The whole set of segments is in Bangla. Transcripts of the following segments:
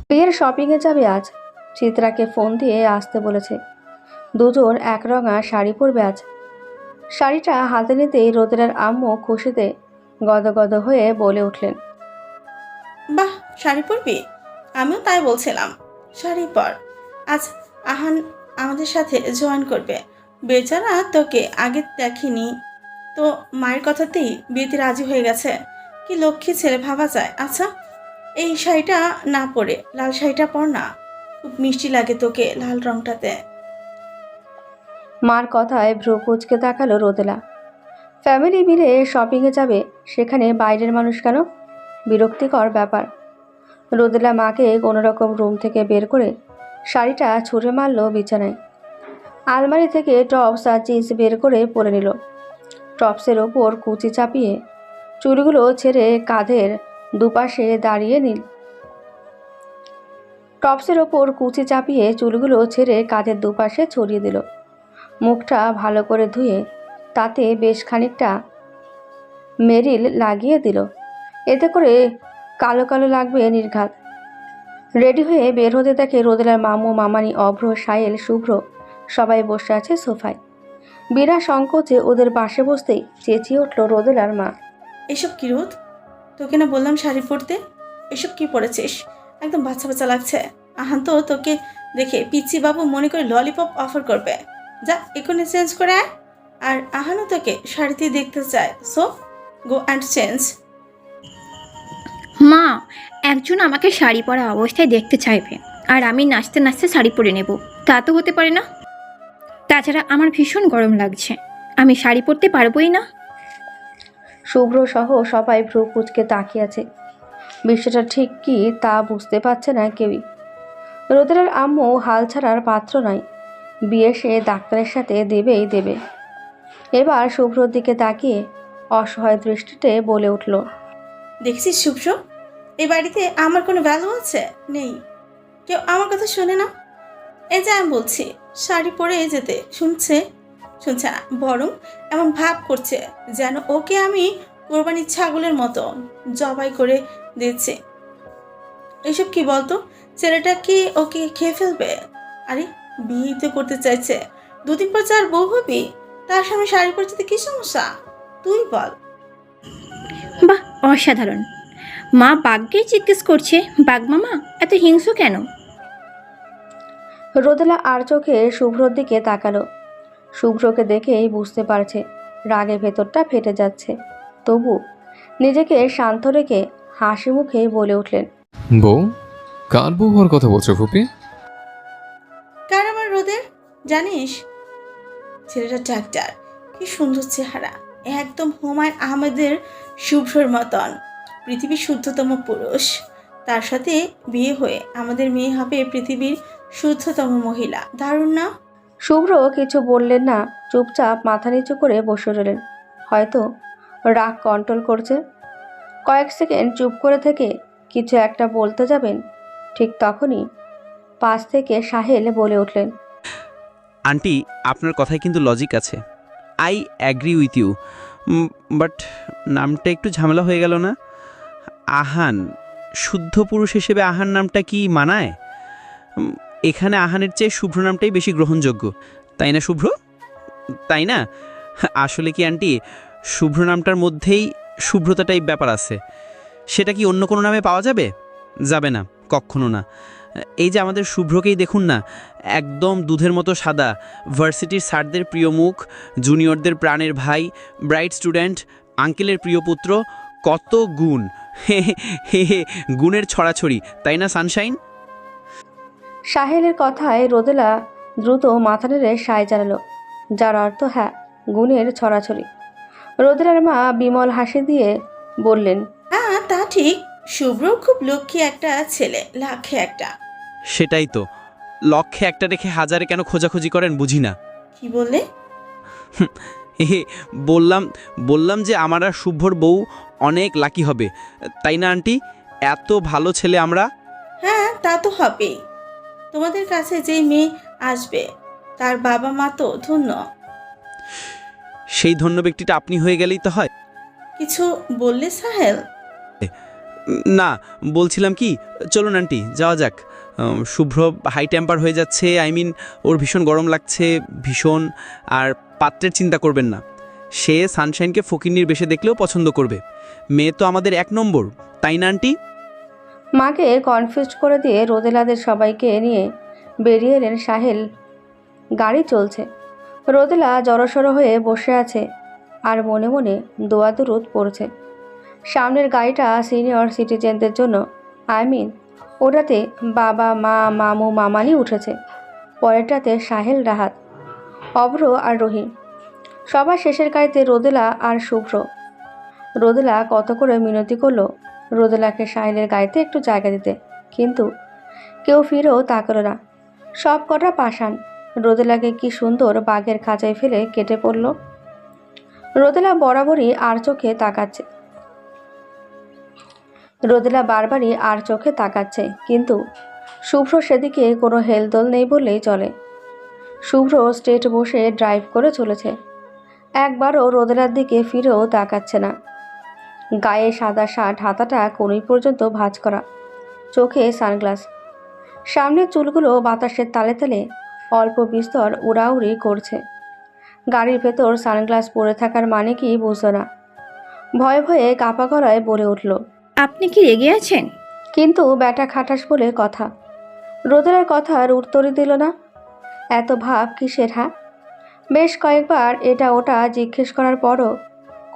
বিয়ের শপিংয়ে যাবে আজ। চিত্রাকে ফোন দিয়ে আসতে বলেছে। দুজন একরঙা শাড়ি পরবে আজ। শাড়িটা হাতে নিতেই রোদেলার আম্মু খুশিতে গদগদ হয়ে বলে উঠলেন, বাহ, শাড়ি পরবি? আমিও তাই বলছিলাম, শাড়ি পর। আজ আহান আমাদের সাথে জয়েন করবে। বেচারা তোকে আগে দেখিনি, তো মায়ের কথাতেই বিয়েতে রাজি হয়ে গেছে। কি লক্ষ্মী ছেলে ভাবা যায়। আচ্ছা, এই শাড়িটা না পরে লাল শাড়িটা পর না, খুব মিষ্টি লাগে তোকে লাল রংটাতে। মার কথায় ভ্রু কুঁচকে তাকালো রোদেলা। ফ্যামিলি মিলে শপিংয়ে যাবে, সেখানে বাইরের মানুষ কেন? বিরক্তিকর ব্যাপার। রোদেলা মাকে কোনোরকম রুম থেকে বের করে শাড়িটা ছুঁড়ে মারল বিছানায়। আলমারি থেকে টপস আর জিন্স বের করে পরে নিল। টপসের ওপর কুচি চাপিয়ে চুলগুলো ছেড়ে কাঁধের দুপাশে দাঁড়িয়ে নিল। টপসের ওপর কুচি চাপিয়ে চুলগুলো ছেড়ে কাঁধের দুপাশে ছড়িয়ে দিল। মুখটা ভালো করে ধুয়ে তাতে বেশ খানিকটা মেরিল লাগিয়ে দিল, এতে করে কালো কালো লাগবে নির্ঘাত। রেডি হয়ে বের হতে দেখে রোদেলার মামু, মামানি, অভ্র, সায়েল, শুভ্র সবাই বসে আছে সোফায়। বিনা সংকোচে ওদের পাশে বসতেই চেঁচিয়ে উঠল রোদেলার মা, এসব কি রোদ? তোকে না বললাম শাড়ি পরতে, এসব কি পরেছিস? একদম বাচ্চা বাচ্চা লাগছে। আহান তো তোকে দেখে পিচ্চি বাবু মনে করে ললিপপ অফার করবে। যা এখনই চেঞ্জ করে আয়। আর আহানও তোকে শাড়িতে দেখতে চায়, সো গো অ্যান্ড চেঞ্জ। মা, একজন আমাকে শাড়ি পরা অবস্থায় দেখতে চাইবে আর আমি নাচতে নাচতে শাড়ি পরে নেব, তা তো হতে পারে না। তাছাড়া আমার ভীষণ গরম লাগছে, আমি শাড়ি পরতে পারবোই না। শুভ্র সহ সবাই ভ্রু কুঁচকে তাকিয়ে আছে। বিষয়টা ঠিক কি তা বুঝতে পারছে না কেউই। রোদেলার আম্মু হাল ছাড়ার পাত্র নয়, বিয়ে সে ডাক্তারের সাথে দেবেই দেবে। এবার শুভ্রর দিকে তাকিয়ে অসহায় দৃষ্টিতে বলে উঠল, দেখছিস শুভ্র, এই বাড়িতে আমার কোনো ভ্যালু আছে? নেই। কেউ আমার কথা শোনে না। এই যে আমি বলছি শাড়ি পরে যেতে, শুনছে না, বরং এমন ভাব করছে যেন ওকে আমি কোরবানির ছাগলের মতো জবাই করে দিচ্ছি। এসব কি বলতো? ছেলেটা কি ওকে খেয়ে ফেলবে? আরে বিয়ে তো করতে চাইছে, দুদিন পর যার বউ হবি, তার সামনে শাড়ি পরে যেতে কি সমস্যা? তুই বল। বাহ, অসাধারণ। মা বাঘকে জিজ্ঞেস করছে, বাঘ মামা এত হিংস্র কেন? রোদেলা আর চোখে শুভ্রর দিকে তাকালো। শুভ্রকে দেখেই বুঝতে পারছে রাগে ভেতরটা ফেটে যাচ্ছে। তবু নিজেকে শান্ত রেখে হাসি মুখে বলে উঠলেন, বউ? কার বউ হওয়ার কথা বলছো ফুপি? কার আমার রোদের? জানিস, ছেলেটা ডাক্তার, কি সুন্দর চেহারা, একদম হুমায়ুন আহমেদের শুভ্রর মতন, পৃথিবীর শুদ্ধতম পুরুষ। তার সাথে বিয়ে হয়ে আমাদের মেয়ে হবে পৃথিবীর শুদ্ধতম মহিলা। দারুণ না? শুভ্র কিছু বললেন না, চুপচাপ মাথা নিচু করে বসে রইলেন। হয়তো রাগ কন্ট্রোল করছে। কয়েক সেকেন্ড চুপ করে থেকে কিছু একটা বলতে যাবেন, ঠিক তখনই পাশ থেকে সাহেল বলে উঠলেন, আন্টি, আপনার কথায় কিন্তু লজিক আছে। I agree with you, but নামটা একটু ঝামেলা হয়ে গেল না? আহান, শুদ্ধ পুরুষ হিসেবে আহান নামটা কি মানায়? এখানে আহানের চেয়ে শুভ্র নামটাই বেশি গ্রহণযোগ্য, তাই না শুভ্র? তাই না? আসলে কি আন্টি, শুভ্র নামটার মধ্যেই শুভ্রতাটাই ব্যাপার আছে। সেটা কি অন্য কোনো নামে পাওয়া যাবে? যাবে না, কখনো না। এই যে আমাদের শুভ্রকেই দেখুন না, একদম দুধের মতো সাদা, ভার্সিটির স্যারদের প্রিয় মুখ, জুনিয়রদের প্রাণের ভাই, ব্রাইট স্টুডেন্ট, আঙ্কেলের প্রিয় পুত্র, কত গুণ। হে হে হে, গুণের ছড়াছড়ি, তাই না সানশাইন? সাহেলের কথায় রোদেলা দ্রুত মাথা নেড়ে সায় জানালো, যার অর্থ হ্যাঁ, গুণের ছড়াছড়ি। রোদেলার মা বিমল হাসি দিয়ে বললেন, হ্যাঁ তা ঠিক, শুভ্র খুব লক্ষ্মী একটা ছেলে, লাখে একটা। সেটাই তো, লক্ষ্যে একটা রেখে হাজারে কেন খোঁজাখুঁজি করেন বুঝি না। কি বললে? হে, বললাম বললাম যে আমার আর শুভ্রর বউ অনেক লাকি হবে, তাই না আন্টি? এত ভালো ছেলে আমরা। হ্যাঁ তা তো হবেই। তোমাদের কাছে যে মেয়ে আসবে তার বাবা মা তো ধন্য। সেই ধন্য ব্যক্তিটা আপনি হয়ে গেলেই তো হয়। কিছু বললে সাহেল? না, বলছিলাম কি, চলুন আন্টি যাওয়া যাক। শুভ্র হাই টেম্পার হয়ে যাচ্ছে, ওর ভীষণ গরম লাগছে, ভীষণ। আর পাত্রের চিন্তা করবেন না, সে সানশাইনকে ফকিন্নির বেশে দেখলেও পছন্দ করবে। মেয়ে তো আমাদের 1 নম্বর, তাই না আন্টি? মাকে কনফিউজ করে দিয়ে রোদেলাদের সবাইকে নিয়ে বেরিয়ে এলেন সাহেল। গাড়ি চলছে, রোদেলা জড়সড় হয়ে বসে আছে আর মনে মনে দোয়া দুরুদ পড়ছে। সামনের গাড়িটা সিনিয়র সিটিজেনদের জন্য, ওটাতে বাবা মা মামু মামানি উঠেছে, পরেরটাতে সাহেল, রাহাত, অভ্র আর রহিম। সবার শেষের গাড়িতে রোদেলা আর শুভ্র। রোদেলা কত করে মিনতি করলো রোদেলাকে সাহেলের গাড়িতে একটু জায়গা দিতে, কিন্তু কেউ ফিরেও তাকালো না। সব কটা পাষাণ। রোদেলাকে কি সুন্দর বাঘের খাঁচায় ফেলে কেটে পড়ল। রোদেলা বরাবরই আর চোখে তাকাচ্ছে, রোদেলা বারবারই আর চোখে তাকাচ্ছে, কিন্তু শুভ্র সেদিকে কোনো হেলদোল নেই বললেই চলে। শুভ্র স্ট্রেট বসে ড্রাইভ করে চলেছে, একবারও রোদেলার দিকে ফিরেও তাকাচ্ছে না। গায়ে সাদা শার্ট, হাতাটা কনুই পর্যন্ত ভাঁজ করা, চোখে সানগ্লাস, সামনের চুলগুলো বাতাসের তালে তালে অল্প বিস্তর উড়াউড়ি করছে। গাড়ির ভেতর সানগ্লাস পরে থাকার মানে কি বুঝল না, ভয়ে ভয়ে কাপা গলায় বলে উঠল, আপনি কি রেগে আছেন? কিন্তু ব্যাটা খাটাস বলে কথা। রোদেলার কথার উত্তরই দিল না। এত ভাব কিসের? হ্যাঁ, বেশ কয়েকবার এটা ওটা জিজ্ঞেস করার পরও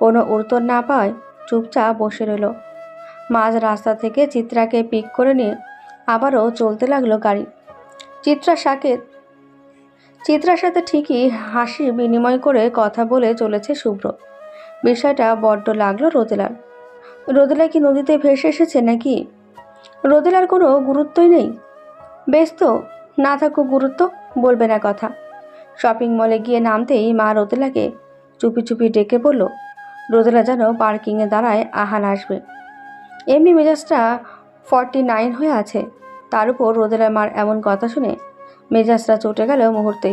কোনো উত্তর না পায় চুপচাপ বসে রইল। মাঝ রাস্তা থেকে চিত্রাকে পিক করে নিয়ে আবারও চলতে লাগলো গাড়ি। চিত্রার সাথে ঠিকই হাসি বিনিময় করে কথা বলে চলেছে শুভ্র। বিষয়টা বড্ড লাগলো রোদেলার। রোদেলা কি নদীতে ভেসে এসেছে নাকি? রোদেলার কোনো গুরুত্বই নেই। বেশ তো, না থাকুক গুরুত্ব, বলবে না কথা। শপিং মলে গিয়ে নামতেই মা রোদেলাকে চুপি চুপি ডেকে বলল রোদেলা যেন পার্কিংয়ে দাঁড়ায়, আহান আসবে। এমনি মেজাজটা 49 হয়ে আছে, তার উপর রোদেলার মার এমন কথা শুনে মেজাজটা চটে গেল মুহূর্তে।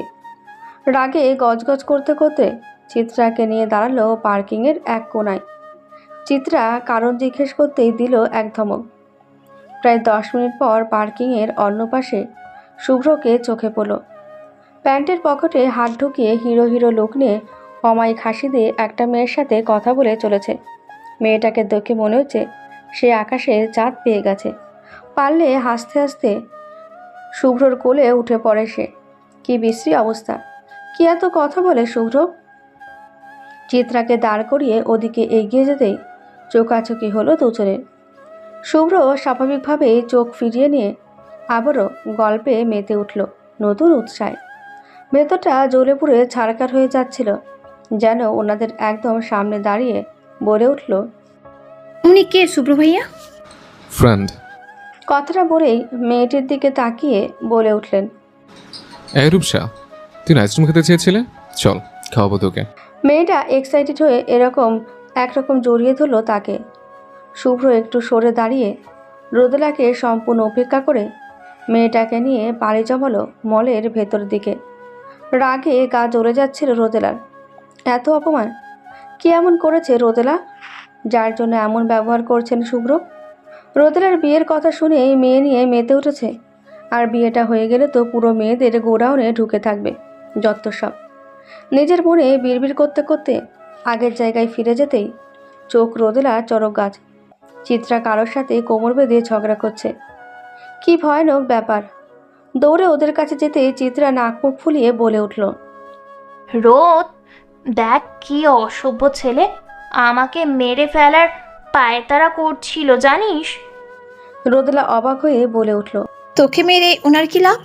রাগে গজগজ করতে করতে চিত্রাকে নিয়ে দাঁড়ালো পার্কিংয়ের এক কোনায়। চিত্রা কারণ জিজ্ঞেস করতেই দিল এক ধমক। প্রায় 10 মিনিট পর পার্কিংয়ের অন্য পাশে শুভ্রকে চোখে পড়ল। প্যান্টের পকেটে হাত ঢুকিয়ে হিরো হিরো লুক নিয়ে অমায়িক হাসি দিয়ে একটা মেয়ের সাথে কথা বলে চলেছে। মেয়েটাকে দেখে মনে হচ্ছে সে আকাশে চাঁদ পেয়ে গেছে। পারলে হাসতে হাসতে শুভ্রর কোলে উঠে পড়ে সে। কি বিশ্রী অবস্থা! কি এত কথা বলে শুভ্র! চিত্রাকে দাঁড় করিয়ে ওদিকে এগিয়ে যেতেই চোখাচোখি হলো দুজনের। শুভ্র স্বাভাবিকভাবেই চোখ ফিরিয়ে নিয়ে আবারও গল্পে মেতে উঠল নতুন উৎসাহে। ভেতরটা জ্বলে পুড়ে ছারখার হয়ে যাচ্ছিল, যেন ওনাদের একদম সামনে দাঁড়িয়ে বলে উঠল, উনি কে শুভ্র ভাইয়া? ফ্রেন্ড। কথাটা বলেই মেয়েটির দিকে তাকিয়ে বলে উঠলেন, এই রূপসা, তুই আইসক্রিম খেতে চেয়েছিলে, চল খাওয়াবো তোকে। মেয়েটা এক্সাইটেড হয়ে একরকম জড়িয়ে ধরল তাকে। শুভ্র একটু সরে দাঁড়িয়ে রোদেলাকে সম্পূর্ণ উপেক্ষা করে মেয়েটাকে নিয়ে পাড়ি জমালো মলের ভেতর দিকে। রাগে গা জ্বলে যাচ্ছিল রোদেলার। এত অপমান! কি এমন করেছে রোদেলা যার জন্য এমন ব্যবহার করছেন শুভ্র? রোদেলার বিয়ের কথা শুনে মেয়ে নিয়ে মেতে উঠেছে, আর বিয়েটা হয়ে গেলে তো পুরো মেয়েদের গোডাউনে ঢুকে থাকবে যত সব। নিজের মনে বিড়বিড় করতে করতে আগের জায়গায় ফিরে যেতেই চোখ রোদেলা চড়ক গাছ। চিত্রা কারোর সাথে কোমর বেঁধে ঝগড়া করছে। কি ভয়ানক ব্যাপার! দৌড়ে ওদের কাছে যেতেই চিত্রা নাক মুখ ফুলিয়ে বলে উঠল, রোদ, দেখ কি অসভ্য ছেলে, আমাকে মেরে ফেলার পায়তারা করছিল জানিস? রোদেলা অবাক হয়ে বলে উঠল। তোকে মেরে ওনার কি লাভ?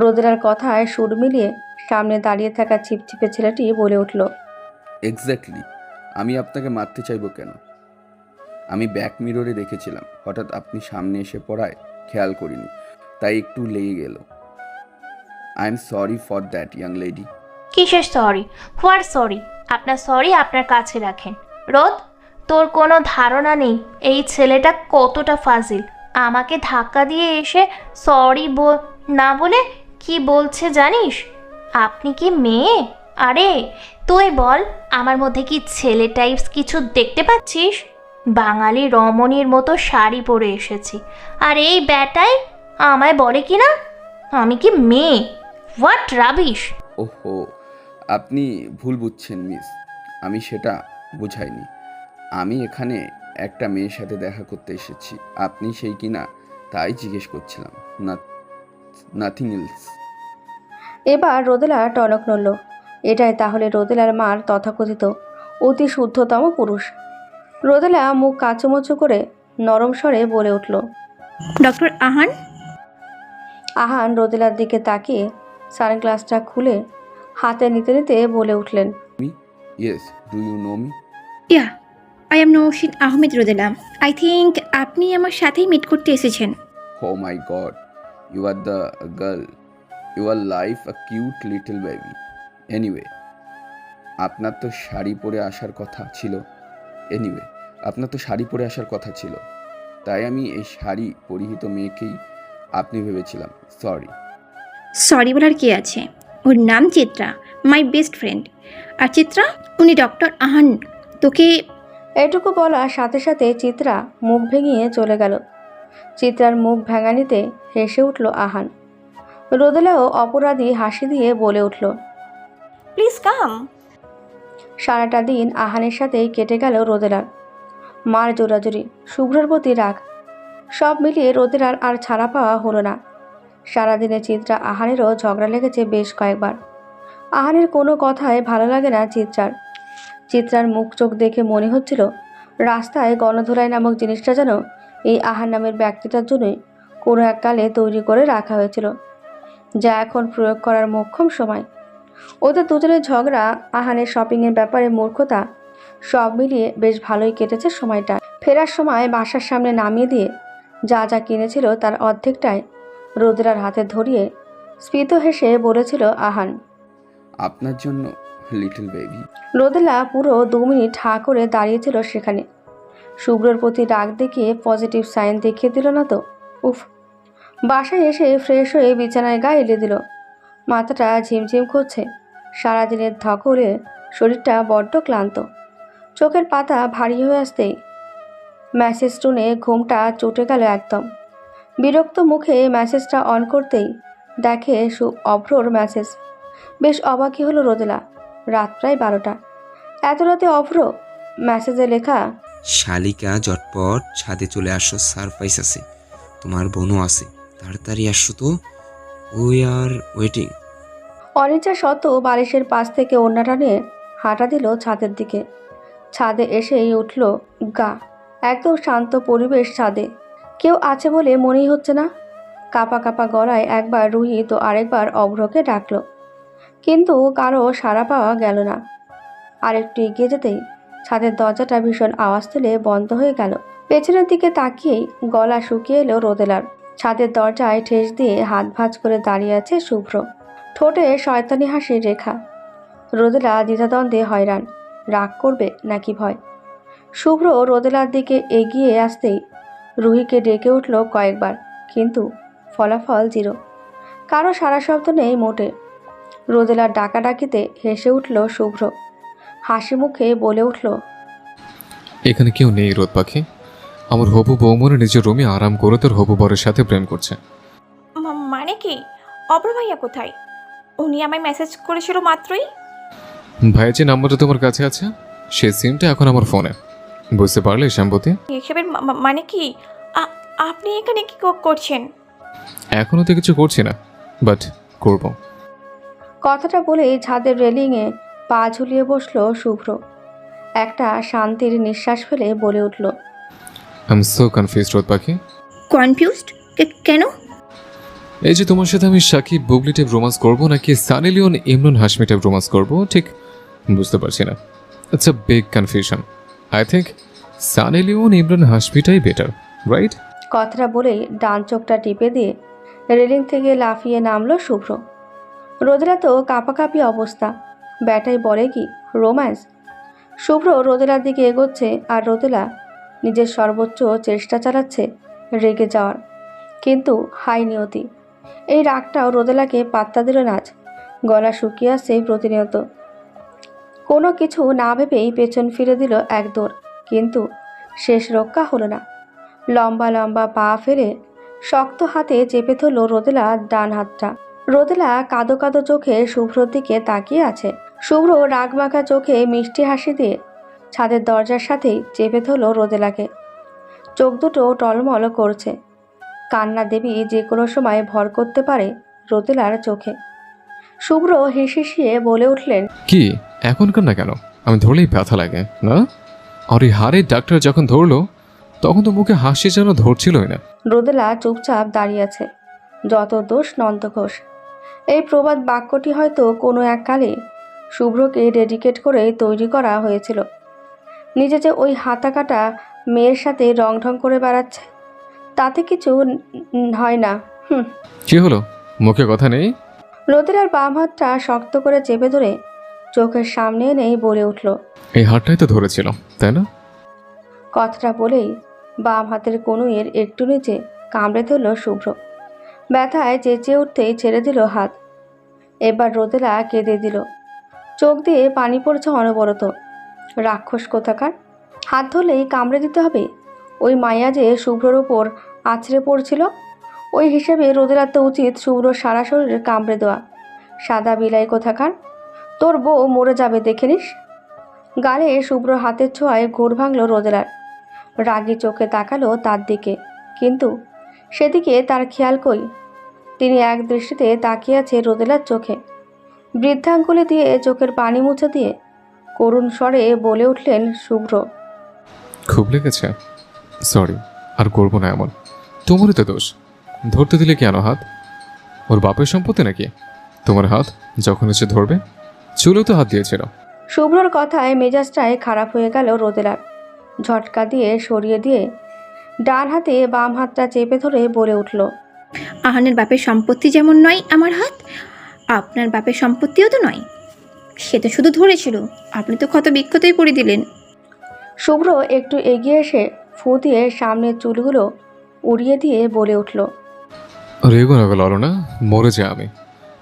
রোদেলার কথায় সুর মিলিয়ে সামনে দাঁড়িয়ে থাকা ছিপছিপে ছেলেটি বলে উঠল, এক্স্যাক্টলি, আমি আপনাকে মারতে চাইবো কেন? আমি ব্যাক মিররে দেখেছিলাম, হঠাৎ আপনি সামনে এসে পড়ায় খেয়াল করিনি, তাই একটু লেগে গেল। I am sorry for that young lady. কিসের সরি? What sorry? আপনার সরি আপনার কাছে রাখেন। রোদ, তোর কোনো ধারণা নেই এই ছেলেটা কতটা ফাজিল। আমাকে ধাক্কা দিয়ে এসে সরি না বলে কি বলছে জানিস? আপনি কি মেয়ে? আরে তুই বল, আমার মধ্যে কি ছেলে টাইপস কিছু দেখতে পাচ্ছিস? বাঙালি রমণীর মতো শাড়ি পরে এসেছি, আর এই ব্যাটায় আমায় বলে কি না আমি কি মেয়ে? What rubbish! ওহো, আপনি ভুল বুঝছেন মিস, আমি সেটা বুঝাইনি। আমি এখানে একটা মেয়ের সাথে দেখা করতে এসেছি, আপনি সেই কিনা তাই জিজ্ঞেস করছিলাম, নাথিং এলস। এবার রোদেলা টনক নড়ল। এটাই তাহলে রোদেলার মার তথাকথিত অতি শুদ্ধতম পুরুষ। রোদেলা মুখ কাচুমুচু করে নরম স্বরে বলে উঠল। ডক্টর আহান? আহান রোদেলার দিকে তাকিয়ে সানগ্লাসটা খুলে হাতে নিতে নিতে বলে উঠলেন, yes, do you know me? Yeah, I am Naushin Ahmed Rodela. I think আপনি আমার সাথেই মিট করতে এসেছেন। Oh my God, you are the girl, you are like a cute little baby. Anyway, আপনার তো শাড়ি পরে আসার কথা ছিল। তাই আমি এই শাড়ি পরিহিত মেয়েকেই আপনি ভেবেছিলাম। সরি। সরি বলার কি আছে? ওর নাম চিত্রা, মাই বেস্ট ফ্রেন্ড। আর চিত্রা, উনি ডক্টর আহান। তোকে এটুকু বলার সাথে সাথে চিত্রা মুখ ভেঙিয়ে চলে গেল। চিত্রার মুখ ভেঙানিতে হেসে উঠল আহান। রোদেলাও অপরাধী হাসি দিয়ে বলে উঠল, প্লিজ কাম। সারাটা দিন আহানের সাথেই কেটে গেল রোদেলার। মার জোরাজুরি, শুভ্রর প্রতি রাগ, সব মিলিয়ে রোদেলার আর ছাড়া পাওয়া হলো না। সারাদিনে চিত্রা আহানেরও ঝগড়া লেগেছে বেশ কয়েকবার। আহানের কোনো কথাই ভালো লাগে না চিত্রার। চিত্রার মুখ চোখ দেখে মনে হচ্ছিল রাস্তায় গণধোলাই নামক জিনিসটা যেন এই আহান নামের ব্যক্তিটার জন্যই কোনো এককালে তৈরি করে রাখা হয়েছিল, যা এখন প্রয়োগ করার মোক্ষম সময়। ওদের দুজনের ঝগড়া, আহানের শপিংয়ের ব্যাপারে মূর্খতা, সব মিলিয়ে বেশ ভালোই কেটেছে সময়টা। ফেরার সময় বাসার সামনে নামিয়ে দিয়ে যা যা কিনেছিল তার অর্ধেকটাই রোদেলার হাতে ধরিয়ে স্ফীত হেসে বলেছিল আহান, আপনার জন্য লিটল বেবি। রোদেলা পুরো 2 মিনিট হাঁ করে দাঁড়িয়েছিল সেখানে। শুভ্রর প্রতি রাগ দেখিয়ে পজিটিভ সাইন দেখিয়ে দিল না তো? উফ। বাসায় এসে ফ্রেশ হয়ে বিছানায় গা এলে দিল। মাথাটা ঝিমঝিম করছে, সারাদিনের ধকলে শরীরটা বড্ড ক্লান্ত। চোখের পাতা ভারী হয়ে আসতেই মেসেজ টুনে ঘুমটা চটে গেল একদম। বিরক্ত মুখে মেসেজটা অন করতেই দেখে অভ্রর মেসেজ। বেশ অবাকই হলো রোদেলা। রাত প্রায় 12টা। এত রাতে অভ্র মেসেজে লেখা, শালিকা ঝটপট ছাদে চলে আসো, সারপ্রাইজ আছে, তোমার বোনও আছে, তাড়াতাড়ি আসো তো, উই আর ওয়েটিং। অনিচ্ছা সত্ত্বেও বালিশের পাশ থেকে ওড়নাটা নিয়ে হাঁটা দিল ছাদের দিকে। ছাদে এসেই উঠল গা। একদম শান্ত পরিবেশ ছাদে, কেউ আছে বলে মনেই হচ্ছে না। কাঁপা কাঁপা গলায় একবার রুহি তো আরেকবার অভ্রকে ডাকলো, কিন্তু কারো সাড়া পাওয়া গেল না। আরেকটু এগিয়ে যেতেই ছাদের দরজাটা ভীষণ আওয়াজ তুলে বন্ধ হয়ে গেল। পেছনের দিকে তাকিয়েই গলা শুকিয়ে এলো রোদেলার। ছাদের দরজায় ঠেস দিয়ে হাত ভাঁজ করে দাঁড়িয়ে আছে শুভ্র, ঠোঁটে শয়তানি হাসির রেখা। রোদেলা দ্বিধাদ্বন্দ্বে হয়রান, রাগ করবে নাকি ভয়। শুভ্র রোদেলার দিকে এগিয়ে আসতেই রুহিকে ডেকে উঠল কয়েকবার, কিন্তু ফলাফল 0। কারো সারা শব্দ নেই মোটে। রোদেলার ডাকাডাকিতে হেসে উঠল শুভ্র, হাসি মুখে বলে উঠল, এখানে কেউ নেই রোদ পাখি। আমার হবু বৌমনে নিজের রুমে আরাম করে তোর হবু বরের সাথে প্রেম করছে। মানে কি? অপর ভাইয়া কোথায়? উনি আমায় মেসেজ করেছিল মাত্রই। ভাইয়ের যে নাম্বারটা তোমার কাছে আছে সেই সিমটা এখন আমার ফোনে। বুঝতে পারলে শ্যামবতী? এসবের মানে কি? আপনি এখানে কি করছেন? এখনও তো কিছু করছি না, বাট করব। কথাটা বলেই ছাদের রেলিংয়ে পা ঝুলিয়ে বসলো শুভ্র। একটা শান্তির নিঃশ্বাস ফেলে বলে উঠল, আই এম সো কনফিউজড রোদ পাখি। কনফিউজড? কেন? এই যে তোমার সাথে আমি সাকিব বুবলি টাইপ রোমান্স করবো নাকি সানি লিওন ইমরান হাশমি টাইপ রোমান্স করবো ঠিক বুঝতে পারছি না। It's a big confusion. I think Sunny Leone ইমরান হাশমিটাই বেটার, রাইট? কথাটা বলেই ডান চোখটা টিপে দিয়ে রেলিং থেকে লাফিয়ে নামলো শুভ্র। রোদেলা তো কাঁপাকাঁপি অবস্থা, ব্যাটাই বলে কি রোম্যান্স। শুভ্র রোদেলার দিকে এগোচ্ছে আর রোদেলা নিজের সর্বোচ্চ চেষ্টা চালাচ্ছে রেগে যাওয়ার, কিন্তু হাই নিয়তি। এই রাগটাও রোদেলাকে পাত্তা দিল না আজ। গলা শুকিয়ে আসছে প্রতিনিয়ত। কোনো কিছু না ভেবেই পেছন ফিরে দিল এক দৌড়, কিন্তু শেষ রক্ষা হলো না। লম্বা লম্বা পা ফেলে শক্ত হাতে চেপে ধরল রোদেলা ডান হাতটা। রোদেলা কাদো কাদো চোখে শুভ্রর দিকে তাকিয়ে আছে। শুভ্র রাগমাখা চোখে মিষ্টি হাসি দিয়ে ছাদের দরজার সাথেই চেপে ধরল রোদেলাকে। চোখ দুটো টলমল করছে। কান্না দেবী যে কোনো সময় ভর করতে পারে রোদেলার চোখে। শুভ্র হিসিয়ে বলে উঠলেন, কি এখনকার না কেন? আমি ধরলেই ব্যথা লাগে না? আর এই হাড়ের ডাক্তার যখন ধরলো তখন তো মুখে হাসি যেন ধরছিলই না। রোদেলা চুপচাপ দাঁড়িয়ে আছে। যত দোষ নন্দ ঘোষ। এই প্রবাদ বাক্যটি হয়তো কোনো এককালে শুভ্রকে ডেডিকেট করে তৈরি করা হয়েছিল। নিজে যে ওই হাতা কাটা মেয়ের সাথে রং ঢং করে বেড়াচ্ছে, তাতে কিছু হয় না। কি হলো, মুখে কথা নেই? রোদেলার বাম হাতটা শক্ত করে চেপে ধরে চোখের সামনে এনেই বলে উঠল, এই হাড়টাই তো ধরেছিল, তাই না? কথাটা বলেই বাম হাতের কনুইয়ের একটু নিচে কামড়ে ধরল শুভ্র। ব্যথায় চেঁচিয়ে উঠতেই ছেড়ে দিল হাত। এবার রোদেলা কেঁদে দিল। চোখ দিয়ে পানি পড়ছে অনবরত। রাক্ষস কোথাকার! হাত ধরলেই কামড়ে দিতে হবে? ওই মায়া যে শুভ্রর ওপর আছড়ে পড়ছিল, ওই হিসেবে রোদেলার তো উচিত শুভ্র সারা শরীরে কামড়ে দেওয়া। সাদা বিলাই কোথাকার! তোর বউ মরে যাবে দেখে নিস। গালে শুভ্র হাতের ছোঁয়ায় ঘোর ভাঙল রোদেলার। রাগী চোখে তাকালো তার দিকে, কিন্তু সেদিকে তার খেয়াল কই। তিনি এক দৃষ্টিতে তাকিয়ে আছে রোদেলার চোখে। বৃদ্ধাঙ্গুলি দিয়ে চোখের পানি মুছে দিয়ে করুণ স্বরে বলে উঠলেন শুভ্র, খুব লেগেছে? সরি, আর করবো না এমন। তোমারই তো দোষ। ধরতে দিলে কেন হাত? ওর বাপের সম্পত্তি নাকি তোমার হাত? যখন এসে ধরবে চুলো তো হাত দিয়েছিল। শুভ্রর কথায় মেজাজটায় খারাপ হয়ে গেল রোদেলার। ঝটকা দিয়ে সরিয়ে দিয়ে ডান হাতে বাম হাতটা চেপে ধরে বলে উঠল, আহানের বাপের সম্পত্তি যেমন নয় আমার হাত, আপনার বাপের সম্পত্তিও তো নয়। সে তো শুধু ধরেছিল, আপনি তো ক্ষত বিক্ষতই করে দিলেন। শুভ্র একটু এগিয়ে এসে ফু দিয়ে সামনের চুলগুলো উড়িয়ে দিয়ে বলে উঠল, রেগো না লড়ো না, মরে যায় আমি।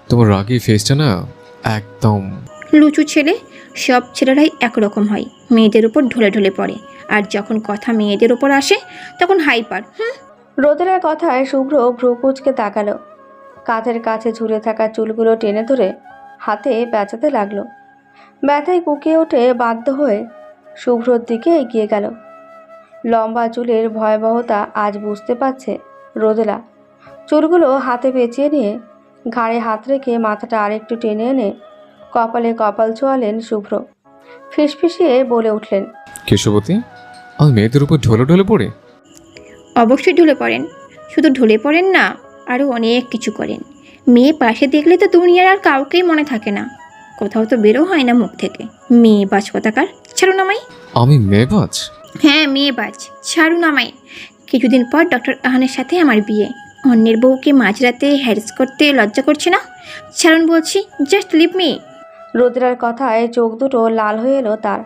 তোমার রাগি ফেসটা না একদম। লুচু ছেলে, সব ছেলেরাই একরকম হয়, মেয়েদের উপর ঢলে ঢলে পড়ে, আর যখন কথা মেয়েদের উপর আসে তখন হাইপার। রোদেলার কথায় শুভ্র ভ্রু কুঁচকে তাকালো। কাঁধের কাছে ঝুলে থাকা চুলগুলো টেনে ধরে হাতে পেঁচাতে লাগলো। ব্যথায় কুকিয়ে উঠে বাধ্য হয়ে শুভ্রর দিকে এগিয়ে গেল। লম্বা চুলের ভয়াবহতা আজ বুঝতে পারছে রোদেলা। চুলগুলো হাতে পেঁচিয়ে নিয়ে ঘাড়ে হাত রেখে মাথাটা আরেকটু টেনে এনে কপালে কপাল ছোঁয়ালেন শুভ্র। ফিসফিসিয়ে বলে উঠলেন, কেশবতী, আমি মেয়েদের উপর ঢলে ঢলে পড়ি? অবশ্যই ঢলে পড়েন। শুধু ঢলে পড়েন না, আরও অনেক কিছু করেন। মেয়ে পাশে দেখলে তো দুনিয়ার আর কাউকেই মনে থাকে না, কোথাও তো বেরো হয় না মুখ থেকে। মেয়ে বাজ কোথাকার, ছাড়ুন আমায়। আমি মেয়েবাজ? হ্যাঁ, মেয়ে বাজ, ছাড়ুন আমায়। কিছুদিন পর ডক্টর আহানের সাথে আমার বিয়ে। অন্যের বউকে মাঝরাতে হ্যারেস করতে লজ্জা করছে না? ছাড়ুন বলছি, জাস্ট লিভ মি। রোদেলার কথায় চোখ দুটো লাল হয়ে এলো তার।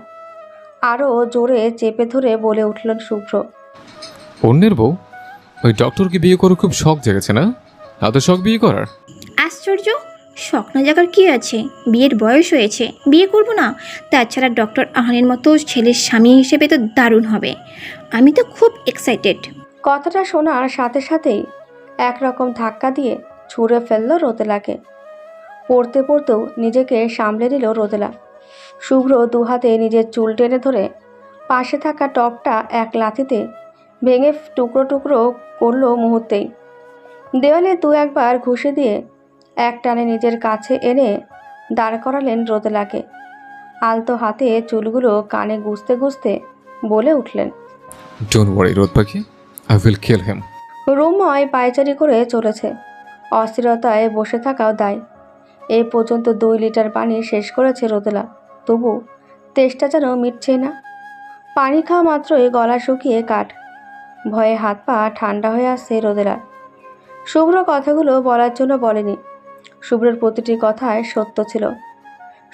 আরও জোরে চেপে ধরে বলে উঠলেন শুভ্র, অন্যের বউ? ওই ডক্টরকে বিয়ে করে খুব শখ জেগেছে না? এত শখ বিয়ে করার? আশ্চর্য, স্বপ্ন জাগার কি আছে? বিয়ের বয়স হয়েছে, বিয়ে করব না? তাছাড়া ডক্টর আহানের মতো ছেলের স্বামী হিসেবে তো দারুণ হবে। আমি তো খুব এক্সাইটেড। কথাটা শোনার সাথে সাথেই একরকম ধাক্কা দিয়ে ছুঁড়ে ফেলল রোদেলাকে। পড়তে পড়তেও নিজেকে সামলে নিল রোদেলা। শুভ্র দুহাতে নিজের চুল টেনে ধরে পাশে থাকা টপটা এক লাথিতে ভেঙে টুকরো টুকরো করল মুহূর্তেই। দেওয়ালে দু একবার ঘুষে দিয়ে এক টানে নিজের কাছে এনে দাঁড় করালেন রোদেলাকে। আলতো হাতে চুলগুলো কানে গুজতে গুজতে বলে উঠলেন, ডোন্ট ওয়ারি রোদ পাখি, আই উইল কিল হিম। রুমময় পায়চারি করে চলেছে। অস্থিরতায় বসে থাকাও দায়। এই পর্যন্ত 2 লিটার পানি শেষ করেছে রোদেলা, তবু তেষ্টা যেন মিটছে না। পানি খাওয়া মাত্রই গলা শুকিয়ে কাঠ। ভয়ে হাত পা ঠান্ডা হয়ে আসছে রোদেলার। শুভ্র কথাগুলো বলার জন্য বলেনি। শুভ্রের প্রতিটি কথায় সত্য ছিল।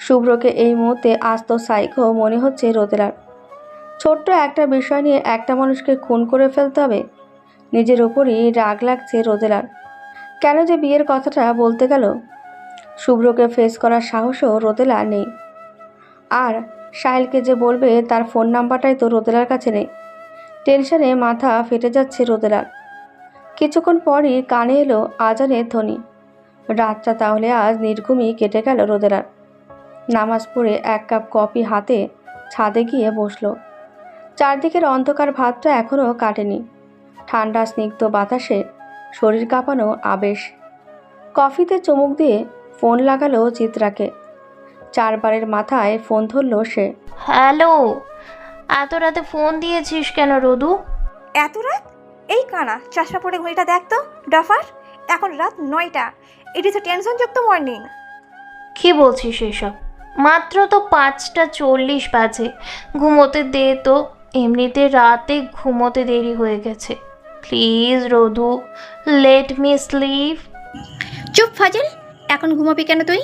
শুভ্রকে এই মুহূর্তে আস্ত সাইকো মনে হচ্ছে রোদেলার। ছোট্ট একটা বিষয় নিয়ে একটা মানুষকে খুন করে ফেলতে হবে, নিজের ওপরই রাগ লাগছে রোদেলার। কেন যে বিয়ের কথাটা বলতে গেল? শুভ্রকে ফেস করার সাহসও রোদেলা নেই। আর সাহেলকে যে বলবে তার ফোন নাম্বারটাই তো রোদেলার কাছে নেই। টেনশনে মাথা ফেটে যাচ্ছে রোদেলার। কিছুক্ষণ পরই কানে এলো আজানের ধ্বনি। রাতটা তাহলে আজ নির্ঘুমই কেটে গেল রোদেলার। নামাজ পড়ে 1 কাপ কফি হাতে ছাদে গিয়ে বসলো। চারদিকের অন্ধকার ভাতটা এখনও কাটেনি। ঠান্ডা স্নিগ্ধ বাতাসে শরীর কাঁপানো আবেশ। কফিতে চুমুক দিয়ে ফোন লাগালো চিত্রাকে। 4 বারের মাথায় ফোন ধরলো সে। হ্যালো, এত রাতে ফোন দিয়েছিস কেন রোদু? এত রাত? এই কানা চশমা পরে ঘড়িটা দেখ তো ডফার, এখন রাত 9টা। It is a টেনশনযুক্ত morning. কি বলছিস এসব? মাত্র তো 5:40 বাজে। ঘুমোতে দে তো, এমনিতে রাতে ঘুমোতে দেরি হয়ে গেছে। Please Rodu, let me sleep. চুপ ফাজিল, এখন ঘুমাবি কেন তুই?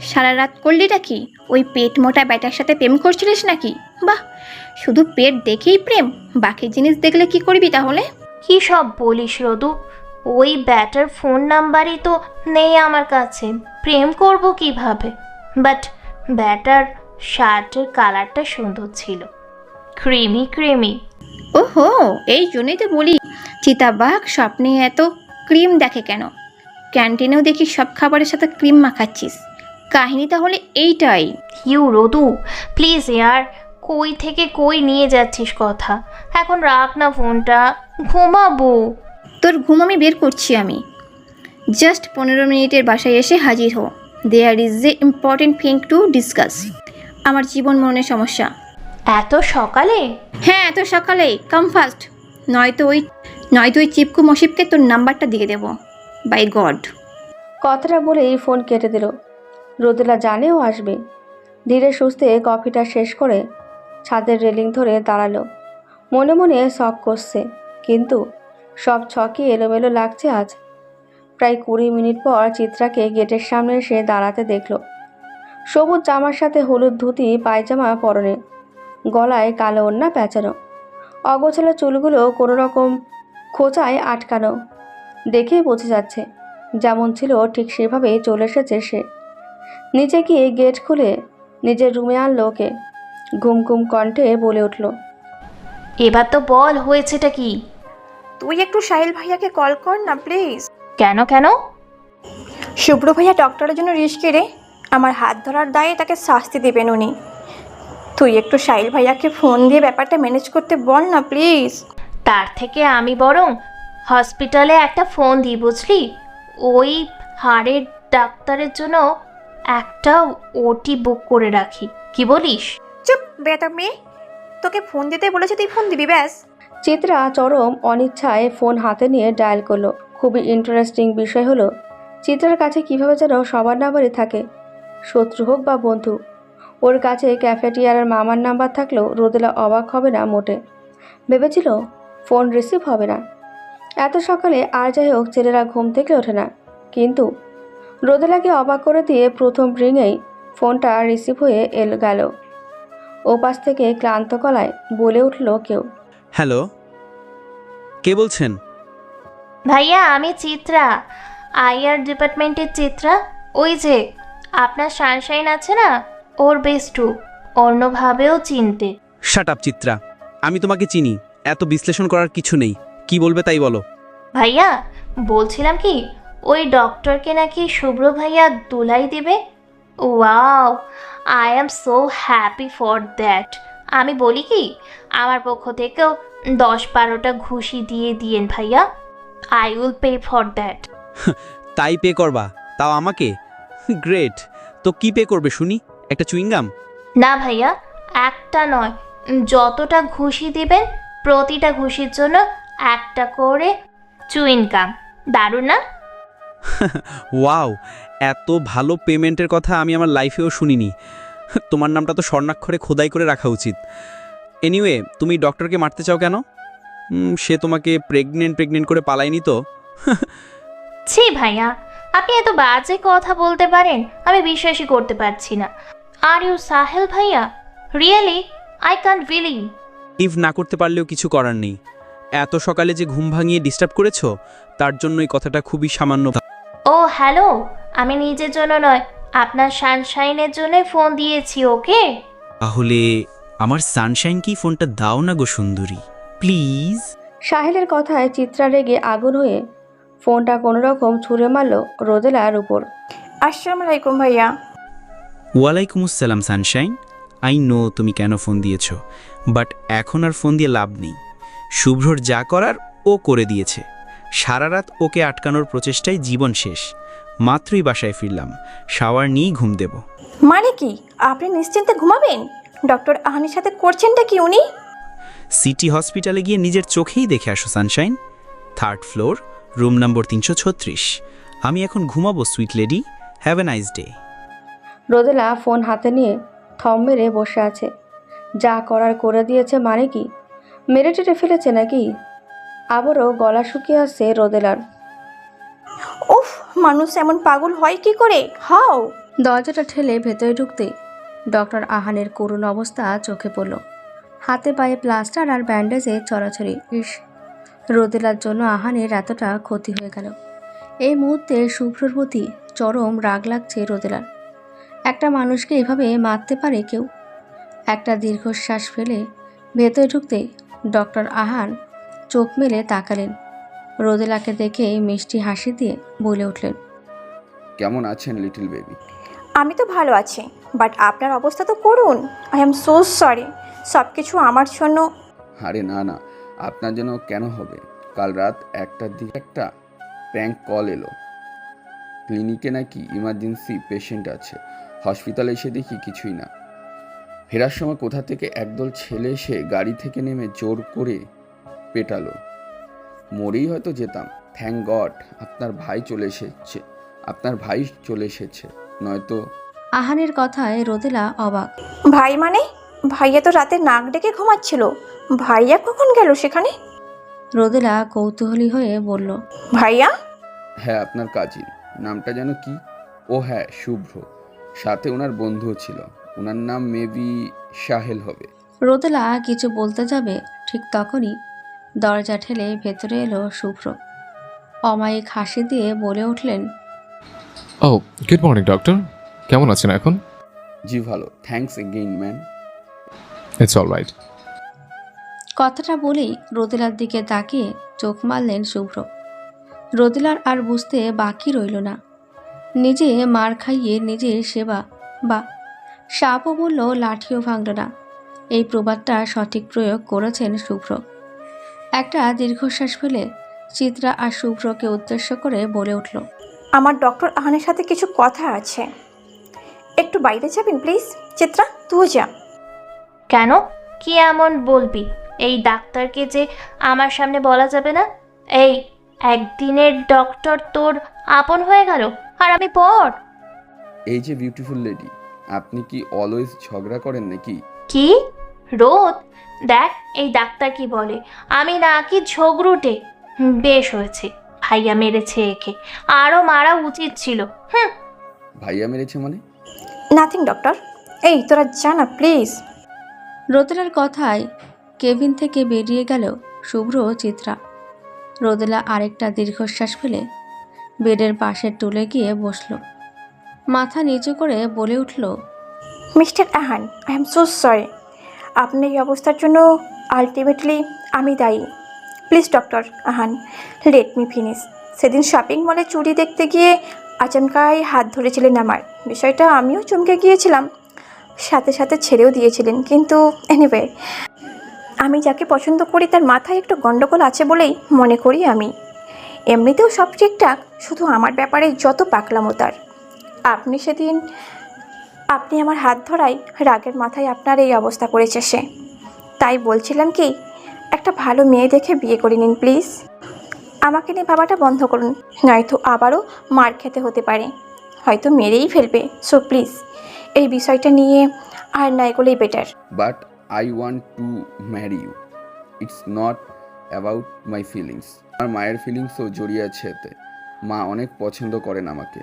সারা রাত করলিটা কি? ওই পেট মোটা ব্যাটার সাথে প্রেম করছিলিস নাকি? বাহ, শুধু পেট দেখেই প্রেম, বাকি জিনিস দেখলে কি করবি তাহলে? কি সব বলিস রোদু? ওই ব্যাটার ফোন নাম্বারই তো নেই আমার কাছে, প্রেম করব কিভাবে? বাট ব্যাটার শার্টের কালারটা সুন্দর ছিল, ক্রিমি ক্রিমি। ওহো, এই জন্যই তো বলি চিতাবাঘ স্বপ্নে এত ক্রিম দেখে কেন। ক্যান্টিনেও দেখি সব খাবারের সাথে ক্রিম মাখাচ্ছিস। কাহিনী তাহলে এইটাই। ইউ রোদু, প্লিজ ইয়ার, কই থেকে কই নিয়ে যাচ্ছিস কথা। এখন রাখ না ফোনটা, ঘুমাবো। তোর ঘুম আমি বের করছি। আমি জাস্ট 15 মিনিটের বাসায় এসে হাজির হো। There is a important thing to discuss. আমার জীবন মরণের সমস্যা। এত সকালে? হ্যাঁ, এত সকালে? কাম ফাস্ট, নয়তো ওই চিপকু মশিবকে তোর নাম্বারটা দিয়ে দেবো। By God. কথাটা বলেই ফোন কেটে দিল। রোদেলা জানেও আসবে। ধীরে সুস্থে কফিটা শেষ করে ছাদের রেলিং ধরে দাঁড়ালো। মনে মনে শখ করছে, কিন্তু সব ছকই এলোমেলো লাগছে আজ। প্রায় 20 মিনিট পর চিত্রাকে গেটের সামনে এসে দাঁড়াতে দেখল। সবুজ জামার সাথে হলুদ ধুতি পায়জামা পরনে, গলায় কালো ওড়না পেঁচানো, অগোছালো চুলগুলো কোনো রকম খোঁচায় আটকানো। দেখেই বোঝা যাচ্ছে যেমন ছিল ঠিক সেভাবেই চলে এসেছে সে। নিচে গিয়ে গেট খুলে নিজের রুমে আনলো ওকে। ঘুম ঘুম কণ্ঠে বলে উঠল, এবার তো বল, হয়েছেটা কি? তুই একটু সাহিল ভাইয়াকে কল কর না প্লিজ। কেন কেন? শুভ্র ভাইয়া ডক্টরের জন্য রিস্কে রে। আমার হাত ধরার দায়ে তাকে শাস্তি দেবেন উনি। তুই একটু সাহিল ভাইয়াকে ফোন দিয়ে ব্যাপারটা ম্যানেজ করতে বল না প্লিজ। তার থেকে আমি বরং হসপিটালে একটা ফোন দিই, বুঝলি? ওই হাড়ের ডাক্তারের জন্য একটা ওটি বুক করে রাখি, কি বলিস? চুপ বেটা মেয়ে, তোকে ফোন দিতে বলেছে তুই ফোন দিবি ব্যাস। চিত্রা চরম অনিচ্ছায় ফোন হাতে নিয়ে ডায়াল করলো। খুবই ইন্টারেস্টিং বিষয় হলো, চিত্রার কাছে কিভাবে যেন সবার নাম্বারই থাকে, শত্রু হোক বা বন্ধু। ওর কাছে ক্যাফেটেরিয়ার মামার নাম্বার থাকলেও রোদেলা অবাক হবে না মোটে। ভেবেছিল ফোন রিসিভ হবে না। এত সকালে আর যাই হোক, ছেলেরা ঘুম থেকে ওঠে না। কিন্তু রোদেলাকে অবাক করে দিয়ে প্রথম রিংয়েই ফোনটা রিসিভ হয়ে গেল। ওপাশ থেকে ক্লান্ত গলায় বলে উঠল কেউ। হ্যালো, কে বলছেন? ভাইয়া, আমি চিত্রা, আইআর ডিপার্টমেন্টের চিত্রা। ওই যে আপনার সানশাইন আছে না, ওর বেস্টু, অন্যভাবেও চিনতে। শাট আপ চিত্রা, আমি তোমাকে চিনি, এত বিশ্লেষণ করার কিছু নেই। কি বলবে তাই বলো। ভাইয়া বলছিলাম কি, ওই ডক্টরকে নাকি শুভ্র ভাইয়া দুলাই দেবে। Wow, I am so happy for that. আমি বলি কি, আমার পক্ষ থেকেও 10-12টা ঘুষি দিয়ে দিয়েন ভাইয়া। I will pay for that. তাই পে করবা, তাও আমাকে? গ্রেট। তো কি পে করবে শুনি? একটা চুইংগাম? না ভাইয়া, একটা নয়, যতটা ঘুষি দিবেন প্রতিটা ঘুষির জন্য একটা করে চুইংগাম। দারুণ না? ওয়াও, এত ভালো পেমেন্টের কথা আমি আমার লাইফেও শুনিনি। তোমার নামটা তো স্বর্ণাক্ষরে খোদাই করে রাখা উচিত। এনিওয়ে, তুমি ডক্টরকে মারতে চাও কেন? সে তোমাকে প্রেগনেন্ট করে পালায়নি তো? ছি ভাইয়া, আপনি এত বাজে কথা বলতে পারেন, আমি বিশ্বাসই করতে পারছি না। আর ইউ সাহেল ভাইয়া? Really I can't believe. ইভ না করতে পারলেও কিছু করার নেই। এত সকালে যে ঘুম ভাঙিয়ে ডিস্টার্ব করেছো, তার জন্য এই কথাটা খুবই সামান্য। ও হ্যালো, আমি নিজের জন্য নয়, আপনার সানশাইনের জন্য ফোন দিয়েছি। ওকে, তাহলে আমার সানশাইনকেই ফোনটা দাও না গো সুন্দরী, প্লিজ। সাহেলের কথায় চিত্রা রেগে আগুন হয়ে ফোনটা কোনো রকম ছুঁড়ে মারল রোদেলার উপর। আসসালামু আলাইকুম ভাইয়া। ওয়ালাইকুম আসসালাম সানশাইন। আই নো তুমি কেন ফোন দিয়েছ, বাট এখন আর ফোন দিয়ে লাভ নেই। শুভ্রর যা করার ও করে দিয়েছে। সারা রাত ওকে আটকানোর প্রচেষ্টায় জীবন শেষ। মাত্রই বাসায় ফিরলাম, শাওয়ার নিয়েই ঘুম দেব। মানে কি আপনি নিশ্চিন্তে ঘুমাবেন? ডক্টর আহানের সাথে করছেনটা কি উনি? সিটি হসপিটালে গিয়ে নিজের চোখেই দেখে আসো Sunshine. 3rd floor, room number 336। আমি এখন ঘুমাবো sweet lady. Have a nice day. Rodela phone হাতে নিয়ে থম মেরে বসে আছে। যা করার করে দিয়েছে মানে কি? মেরে টেটে ফেলেছে নাকি? আবারও গলা শুকিয়ে আসছে রোদেলার। উফ, মানুষ এমন পাগল হয় কি করে? হাও। দরজাটা ঠেলে ভেতরে ঢুকতে ডক্টর আহানের করুণ অবস্থা চোখে পড়ল। হাতে পায়ে প্লাস্টার আর ব্যান্ডেজে ছড়াছড়ি। ইস, রোদেলার জন্য আহানের এতটা ক্ষতি হয়ে গেল। এই মুহূর্তে শুভ্রর প্রতি চরম রাগ লাগছে রোদেলার। একটা মানুষকে এভাবে মারতে পারে কেউ? একটা দীর্ঘশ্বাস ফেলে ভেতরে ঢুকতে ডক্টর আহান চোখ মেলে তাকালেন। রোদেলাকে দেখে মিষ্টি হাসি দিয়ে বলে উঠলেন, কেমন আছেন লিটল বেবি? আমি তো ভালো আছি, বাট আপনার অবস্থা তো করুন। আই এম সো সরি, সব কিছু আমার জন্য। আরে না না, আপনার জন্য কেন হবে? কাল রাত 1টার দিকে একটা প্র্যাঙ্ক কল এলো। ক্লিনিকে নাকি ইমার্জেন্সি পেশেন্ট আছে। হসপিটালে এসে দেখি কিছুই না। ফেরার সময় কোথা থেকে একদল ছেলে এসে গাড়ি থেকে নেমে জোর করে পেটালো। মরেই হয়তো যেতাম। থ্যাংক গড আপনার ভাই চলে এসেছে, নয়তো। আহানের কথায় রোদেলা অবাক। ভাই মানে? ভাইয়া তো রাতে নাক ডেকে ঘুমাচ্ছিল। ভাইয়া কখন গেল সেখানে? রোদেলা কৌতূহলী হয়ে বলল, ভাইয়া? হ্যাঁ, আপনার কাজিন। নামটা যেন কি? ও হ্যাঁ, শুভ্র। সাথে ওনার বন্ধুও ছিল। ওনার নাম মেবি সাহেল হবে। রোদেলা কিছু বলতে যাবে, ঠিক তখনই দরজা ঠেলে ভেতরে এলো শুভ্র। অমায়িক হাসি দিয়ে বলে উঠলেন, ও গুড মর্নিং ডক্টর, কেমন আছেন এখন? জি ভালো, thanks again man. It's all right. কথাটা বলেই রোদেলার দিকে তাকিয়ে চোখ মারলেন শুভ্র। রোদেলার আর বুঝতে বাকি রইল না। নিজে মার খাইয়ে নিজের সেবা, বা সাপও বলল লাঠিও ভাঙল না। এই প্রবাদটা সঠিক প্রয়োগ করেছেন শুভ্র। একটা দীর্ঘশ্বাস ফেলে চিত্রা আর শুভ্রকে উদ্দেশ্য করে বলে উঠল, আমার ডক্টর আহানের সাথে কিছু কথা আছে। একটু বাইরে যাবেন প্লিজ? চিত্রা, তুই যা। কেন? কি এমন বলবি? এই ডাক্তারকে যে আমার সামনে বলা যাবে না? এই একদিনের ডক্টর তোর আপন হয়ে গেল, আর আমি পর। এই যে বিউটিফুল লেডি, আপনি কি অলওয়েজ ঝগড়া করেন নাকি? কি রোদ, দেখ এই ডাক্তার কি বলে। আমি নাকি ঝগড়ুটে? বেশ হয়েছে, ভাইয়া মেরেছে একে, আরও মারা উচিত ছিল। ভাইয়া মেরেছে মানে? Nothing doctor. এই তোরা জানা প্লিজ। রোদেলার কথায় কেবিন থেকে বেরিয়ে গেল শুভ্র ও চিত্রা। রোদেলা আরেকটা দীর্ঘশ্বাস ফেলে বেডের পাশের টুলে গিয়ে বসল। মাথা নিচু করে বলে উঠল, mister Ahan, I am so sorry. আপনার এই অবস্থার জন্য আলটিমেটলি আমি দায়ী। Please doctor Ahan, let me finish. সেদিন শপিং মলে চুড়ি দেখতে গিয়ে আচমকাই হাত ধরেছিলেন আমার। বিষয়টা আমিও চমকে গিয়েছিলাম, সাথে সাথে ছেড়েও দিয়েছিলেন। কিন্তু এনিওয়ে, আমি যাকে পছন্দ করি তার মাথায় একটু গণ্ডগোল আছে বলেই মনে করি আমি। এমনিতেও সব ঠিকঠাক, শুধু আমার ব্যাপারে যত পাকলামো তার। আপনি আমার হাত ধরাই রাগের মাথায় আপনার এই অবস্থা করেছে সে। তাই বলছিলাম কি, একটা ভালো মেয়ে দেখে বিয়ে করে নিন প্লিজ। আমাকে নিয়ে ভাবাটা বন্ধ করুন, নয়তো আবারও মার খেতে হতে পারে, হয়তো মেরেই ফেলবে। সো প্লিজ এই বিষয়টা নিয়ে আর না এগোলেই better. But I want to marry you. It's not about my feelings. আমার মায়ের ফিলিংসও জড়িয়ে আছে এতে। মা অনেক পছন্দ করেন আমাকে,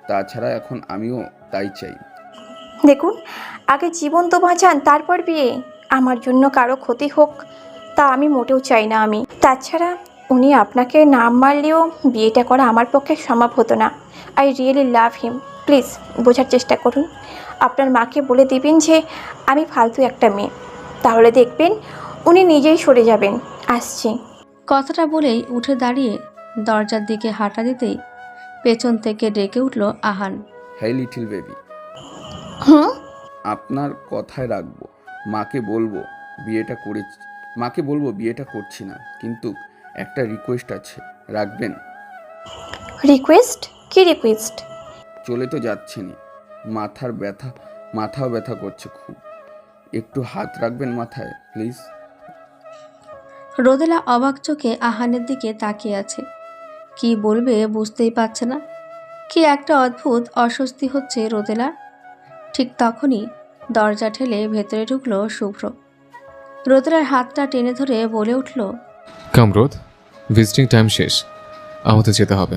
তাছাড়া এখন আমিও তাই চাই। দেখুন, আগে জীবন তো বাঁচান, তারপর বিয়ে। আমার জন্য কারো ক্ষতি হোক তা আমি মোটেও চাই না আমি। তাছাড়া উনি আপনাকে না মারলেও বিয়েটা করা আমার পক্ষে সম্ভব হতো না। I really love him. Please বোঝার চেষ্টা করুন। আপনার মাকে বলে দিবেন যে আমি ফালতু একটা মেয়ে, তাহলে দেখবেন উনি নিজেই সরে যাবেন। আসছি। কথাটা বলেই উঠে দাঁড়িয়ে দরজার দিকে হাঁটা দিতেই পেছন থেকে ডেকে উঠল আহান। হ্যাঁ লিটল বেবি, হুম। আপনার কথায় রাখবো। মাকে বলবো বিয়েটা করছি না, কিন্তু একটা রিকোয়েস্ট আছে, রাখবেন? রিকোয়েস্ট? কি রিকোয়েস্ট? চলে তো যাচ্ছেনই, মাথাও ব্যথা করছে খুব, একটু হাত রাখবেন মাথায় প্লিজ। রোদেলা অবাক চোখে আহানের দিকে তাকিয়ে আছে। কি বলবে বুঝতেই পারছে না। কি একটা অদ্ভুত অস্বস্তি হচ্ছে রোদেলার। ঠিক তখনই দরজা ঠেলে ভেতরে ঢুকলো শুভ্র। রোদেলার হাতটা টেনে ধরে বলে উঠল, কামরোদ, ভিজিটিং টাইম শেষ, আমাদের যেতে হবে।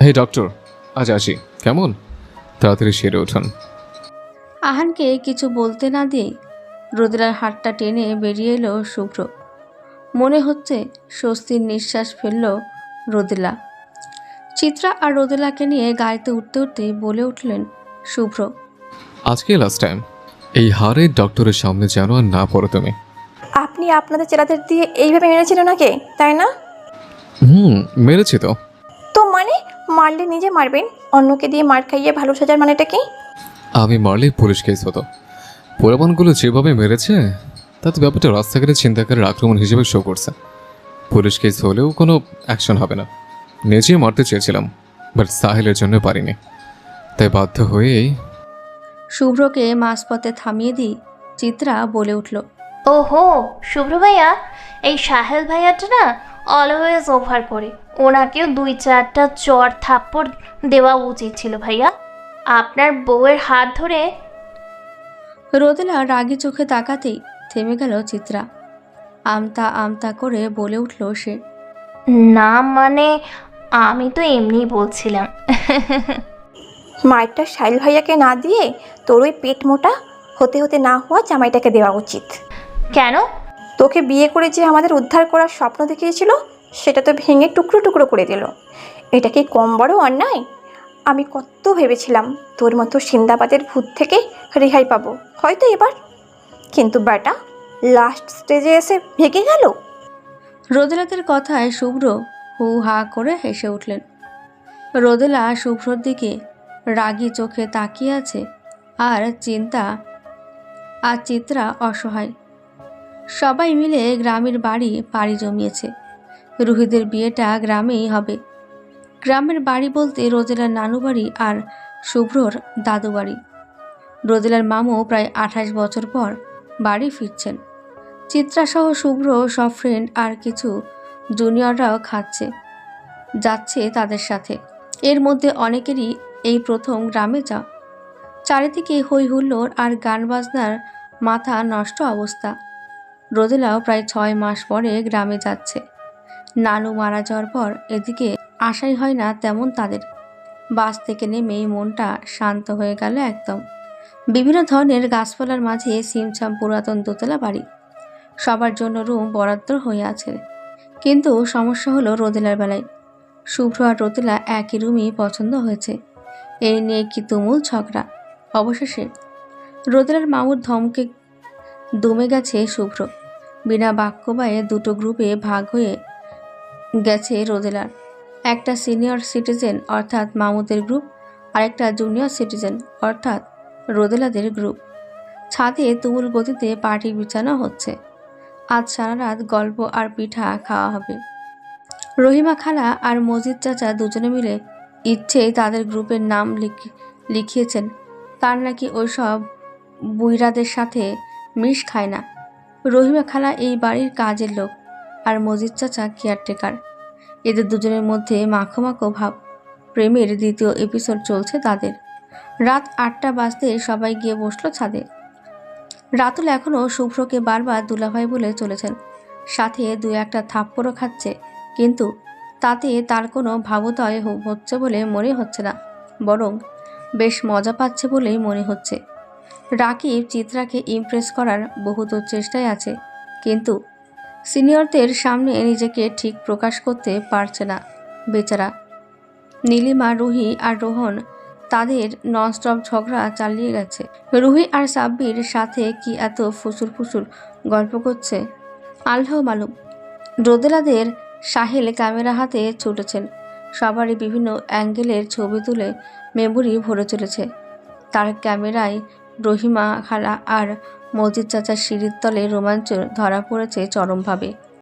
হে ডক্টর, আজ আসি কেমন? তাড়াতাড়ি সেরে উঠুন। আহানকে কিছু বলতে না দিয়ে রোদেলার হাতটা টেনে বেরিয়ে এলো শুভ্র। মনে হচ্ছে স্বস্তির নিঃশ্বাস ফেলল রোদেলা। চিত্রা আর রোদেলাকে নিয়ে গাড়িতে উঠতে উঠতে বলে উঠলেন শুভ্র, আজকে লাস্ট টাইম, এই হারের ডক্টরের সামনে যেন আর না পড়ো তুমি। আপনি আপনাদের ছেলেদের দিয়ে এইভাবে মেরেছেন ওনাকে, তাই না? মেরেছি তো। তো মানে মারলে নিজে মারবেন, অন্যকে দিয়ে মার খাইয়ে ভালো সাজার মানেটা কি? আমি মারলে পুলিশ কেস হতো। পোলাপানগুলো যেভাবে মেরেছে তাতে ব্যাপারটা রাস্তাঘাটে ছিনতাইকারীর আক্রমণ হিসেবে শো করছে। পুলিশ কেস হলেও কোনো অ্যাকশন হবে না। নিজে মারতে চেয়েছিলাম, বাট সাহেলের জন্য পারিনি, তাই বাধ্য হয়েই। শুভ্রকে মাঝপথে থামিয়ে দিই চিত্রা বলে উঠল, ওহো শুভ্র ভাইয়া, এই সাহেল ভাইয়াটা না অলওয়েজ ওভার করে। ওনাকেও 2-4টা চর থাপ্পড় দেওয়া উচিত ছিল ভাইয়া। আপনার বউয়ের হাত ধরে। রোদেলা রাগী চোখে তাকাতেই থেমে গেল চিত্রা। আমতা আমতা করে বলে উঠল সে, না মানে আমি তো এমনিই বলছিলাম। মায়েরটা সাইল ভাইয়াকে না দিয়ে তোর ওই পেট মোটা হতে হতে না হওয়া জামাইটাকে দেওয়া উচিত। কেন? তোকে বিয়ে করে যে আমাদের উদ্ধার করার স্বপ্ন দেখিয়েছিল সেটা তো ভেঙে টুকরো টুকরো করে দিল। এটা কি কম বড় অন্যায়? আমি কত ভেবেছিলাম তোর মতো সিন্দাবাদের ভূত থেকে রেহাই পাবো হয়তো এবার, কিন্তু বেটা লাস্ট স্টেজে এসে ভেঙে গেল। রোদেলাদের কথায় শুভ্র হু হা করে হেসে উঠলেন। রোদেলা শুভ্রর দিকে রাগী চোখে তাকিয়ে আছে আর চিত্রা অসহায়। সবাই মিলে গ্রামের বাড়ি পাড়ি জমিয়েছে। রুহিদের বিয়েটা গ্রামেই হবে। গ্রামের বাড়ি বলতে রোদেলার নানু বাড়ি আর শুভ্রর দাদু বাড়ি। রোদেলার মামু প্রায় 28 বছর পর বাড়ি ফিরছেন। চিত্রাসহ শুভ্র সব ফ্রেন্ড আর কিছু জুনিয়ররাও যাচ্ছে তাদের সাথে। এর মধ্যে অনেকেরই এই প্রথম গ্রামে যাওয়া। চারিদিকে হই হুল্লোড় আর গান বাজনার মাথা নষ্ট অবস্থা। রোদেলাও প্রায় 6 মাস পরে গ্রামে যাচ্ছে। নানু মারা যাওয়ার পর এদিকে আশাই হয় না তেমন তাদের। বাস থেকে নেমেই মনটা শান্ত হয়ে গেল একদম। বিভিন্ন ধরনের গাছপালার মাঝে ছিমছাম পুরাতন দোতলা বাড়ি। সবার জন্য রুম বরাদ্দ হয়ে আছে। কিন্তু সমস্যা হলো রোদেলার বেলায়। শুভ্র আর রোদেলা একই রুমই পছন্দ হয়েছে। এই নিয়ে কি তুমুল ঝগড়া। অবশেষে রোদেলার মামুর ধমকে দমে গেছে শুভ্র। বিনা বাক্য ব্যয়ে 2টো গ্রুপে ভাগ হয়ে গেছে রোদেলার। একটা সিনিয়র সিটিজেন অর্থাৎ মামুদের গ্রুপ, আর একটা জুনিয়র সিটিজেন অর্থাৎ রোদেলাদের গ্রুপ। ছাদে তুমুল গতিতে পার্টি বিছানো হচ্ছে। আজ সারা রাত গল্প আর পিঠা খাওয়া হবে। রহিমা খালা আর মজিদ চাচা দুজনে মিলে ইচ্ছেই তাদের গ্রুপের নাম লিখিয়েছেন। তার নাকি ওইসব বুইরাদের সাথে মিশ খায় না। রহিমা খালা এই বাড়ির কাজের লোক আর মজিদ চাচা কেয়ারটেকার। এদের দুজনের মধ্যে মাখো মাখো ভাব। প্রেমের দ্বিতীয় এপিসোড চলছে তাদের। রাত 8টা বাজতে সবাই গিয়ে বসলো ছাদে। রাতুল এখনও শুভ্রকে বারবার দুলাভাই বলে চলেছেন। সাথে 2-1টা থাপ্পড়ও খাচ্ছে, কিন্তু তাতে তার কোনো ভাবোদয় হচ্ছে বলে মনে হচ্ছে না, বরং বেশ মজা পাচ্ছে বলেই মনে হচ্ছে। রাকিব চিত্রাকে ইমপ্রেস করার বহুত চেষ্টায় আছে, কিন্তু সিনিয়রদের সামনে নিজেকে ঠিক প্রকাশ করতে পারছে না বেচারা। নীলিমা, রুহি আর রোহন তাদের ননস্টপ ঝগড়া চালিয়ে গেছে। রুহি আর সাব্বির সাথে কি এত ফুসুর ফুসুর গল্প করছে আল্লাহ মালুম। রোদেলাদের সাহেল ক্যামেরা হাতে ছুটেছেন। সবারই বিভিন্ন অ্যাঙ্গেলের ছবি তুলে মেমোরি ভরে চলেছে। তার ক্যামেরায় রহিমা খালা আর মজিদ চাচার সিঁড়ির তলে রোমাঞ্চ ধরা পড়েছে চরমভাবে।